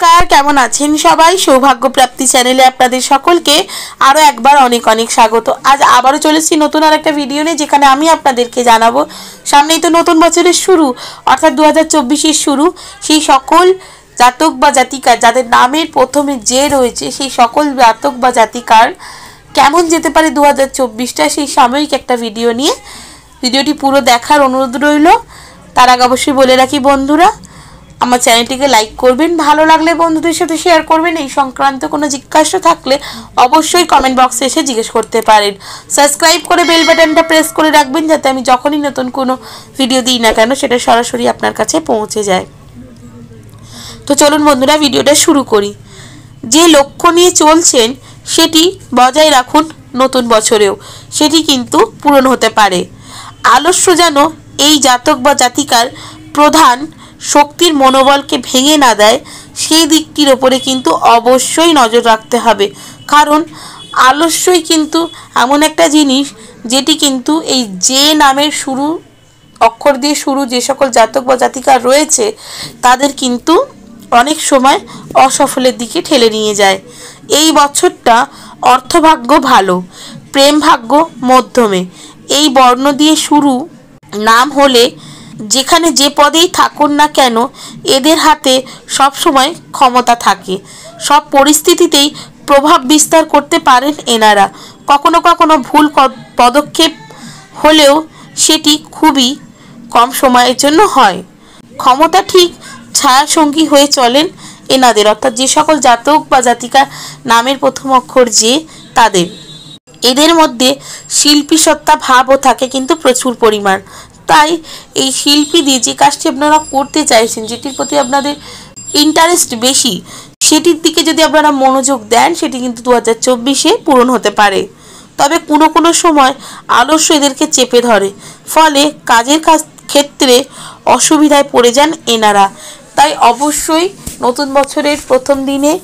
নমস্কার, কেমন আছেন সবাই? সৌভাগ্য প্রাপ্তি চ্যানেলে আপনাদের সকলকে আরও একবার অনেক অনেক স্বাগত। আজ আবারও চলেছি নতুন আর একটা ভিডিও নিয়ে, যেখানে আমি আপনাদেরকে জানাবো সামনেই তো নতুন বছরের শুরু, অর্থাৎ 2024-এর শুরু। সেই সকল জাতক বা জাতিকার যাদের নামের প্রথমে যে রয়েছে, সেই সকল জাতক বা জাতিকার কেমন যেতে পারে 2024টা, সেই সাময়িক একটা ভিডিও নিয়ে। ভিডিওটি পুরো দেখার অনুরোধ রইল। তার আগে অবশ্যই বলে রাখি বন্ধুরা, আমার চ্যানেলটিকে লাইক করবেন, ভালো লাগলে বন্ধুদের সাথে শেয়ার করবেন। এই সংক্রান্ত কোনো জিজ্ঞাসা থাকলে অবশ্যই কমেন্ট বক্সে এসে জিজ্ঞেস করতে পারেন। সাবস্ক্রাইব করে বেল বাটনটা প্রেস করে রাখবেন, যাতে আমি যখনই নতুন কোনো ভিডিও দিই না কেন সেটা সরাসরি আপনার কাছে পৌঁছে যায়। তো চলুন বন্ধুরা, ভিডিওটা শুরু করি। যে লক্ষ্য নিয়ে চলছেন সেটি বজায় রাখুন নতুন বছরেও, সেটি কিন্তু পূরণ হতে পারে। আলস্য যেন এই জাতক বা জাতিকার প্রধান শক্তির মনোবলকে ভেঙে না দেয়, সেই দিকটির ওপরে কিন্তু অবশ্যই নজর রাখতে হবে। কারণ আলস্যই কিন্তু এমন একটা জিনিস যেটি কিন্তু এই যে নামের শুরু অক্ষর দিয়ে শুরু যে সকল জাতক বা জাতিকা রয়েছে, তাদের কিন্তু অনেক সময় অসফলের দিকে ঠেলে নিয়ে যায়। এই বছরটা অর্থভাগ্য ভালো, প্রেম ভাগ্য মধ্যমে। এই বর্ণ দিয়ে শুরু নাম হলে যেখানে যে পদেই থাকুন না কেন, এদের হাতে সব সময় ক্ষমতা থাকে। সব পরিস্থিতিতেই প্রভাব বিস্তার করতে পারেন এনারা। কখনো কখনো ভুল পদক্ষেপ হলেও সেটি খুবই কম সময়ের জন্য হয়। ক্ষমতা ঠিক ছায়াসঙ্গী হয়ে চলেন এনাদের, অর্থাৎ যে সকল জাতক বা জাতিকার নামের প্রথম অক্ষর যে, তাদের এদের মধ্যে শিল্পী সত্তা ভাবও থাকে কিন্তু প্রচুর পরিমাণ। তাই এই শিল্পী দিয়ে যে কাজটি আপনারা করতে চাইছেন, যেটির প্রতি আপনাদের ইন্টারেস্ট বেশি, সেটির দিকে যদি আপনারা মনোযোগ দেন, সেটি কিন্তু 2024-এ পূরণ হতে পারে। তবে কোনো কোনো সময় আলস্য এদেরকে চেপে ধরে, ফলে কাজের ক্ষেত্রে অসুবিধায় পড়ে যান এনারা। তাই অবশ্যই নতুন বছরের প্রথম দিনে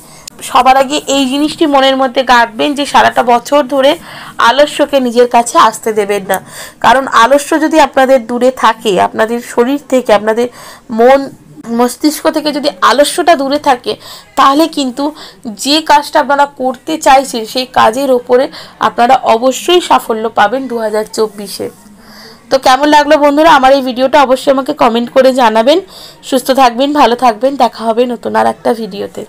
সবার আগে এই জিনিসটি মনের মধ্যে গাঁথবেন যে সারাটা বছর ধরে আলস্যকে নিজের কাছে আসতে দেবেন না। কারণ আলস্য যদি আপনাদের দূরে থাকে, আপনাদের শরীর থেকে, আপনাদের মন মস্তিষ্ক থেকে যদি আলস্যটা দূরে থাকে, তাহলে কিন্তু যে কাজটা আপনারা করতে চাইছেন সেই কাজের ওপরে আপনারা অবশ্যই সাফল্য পাবেন 2024-এ। তো কেমন লাগলো বন্ধুরা আমার এই ভিডিওটা, অবশ্যই আমাকে কমেন্ট করে জানাবেন। সুস্থ থাকবেন, ভালো থাকবেন, দেখা হবে নতুন আর একটা ভিডিওতে।